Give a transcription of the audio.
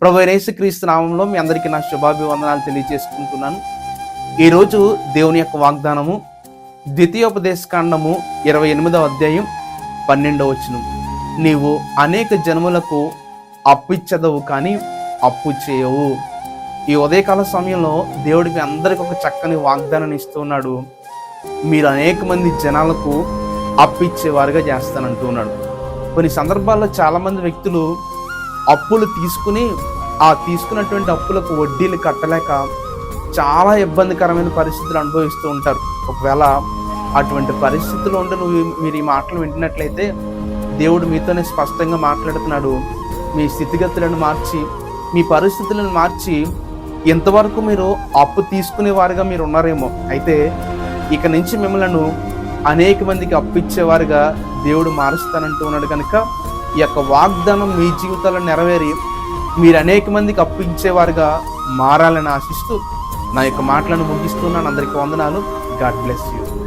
ప్రభువైన యేసుక్రీస్తు నామంలో మీ అందరికీ నా శుభాభివందనాలు తెలియజేసుకుంటున్నాను. ఈరోజు దేవుని యొక్క వాగ్దానము ద్వితీయోపదేశకాండము 28వ అధ్యాయం 12వ వచనం. నీవు అనేక జనములకు అప్పిచ్చదవు కానీ అప్పు చేయవు. ఈ ఉదయకాల సమయంలో దేవుడికి అందరికి ఒక చక్కని వాగ్దానాన్ని ఇస్తున్నాడు. మీరు అనేక మంది జనాలకు అప్పిచ్చేవారుగా చేస్తానంటూ ఉన్నాడు. కొన్ని సందర్భాల్లో చాలామంది వ్యక్తులు అప్పులు తీసుకుని ఆ తీసుకున్నటువంటి అప్పులకు వడ్డీలు కట్టలేక చాలా ఇబ్బందికరమైన పరిస్థితులు అనుభవిస్తూ ఉంటారు. ఒకవేళ అటువంటి పరిస్థితుల్లో ఉండి మీరు ఈ మాటలు వింటున్నట్లయితే దేవుడు మీతోనే స్పష్టంగా మాట్లాడుతున్నాడు. మీ స్థితిగతులను మార్చి, మీ పరిస్థితులను మార్చి, ఎంతవరకు మీరు అప్పు తీసుకునే వారుగా మీరు ఉన్నారేమో, అయితే ఇక నుంచి మిమ్మల్ని అనేక మందికి అప్పిచ్చేవారుగా దేవుడు మారుస్తానంటూ ఉన్నాడు. కనుక ఈ యొక్క వాగ్దానం మీ జీవితాల్లో నెరవేరి మీరు అనేక మందికి అప్పించేవారుగా మారాలని ఆశిస్తూ నా యొక్క మాటలను ముగిస్తున్నాను. అందరికీ వందనాలు. God bless you.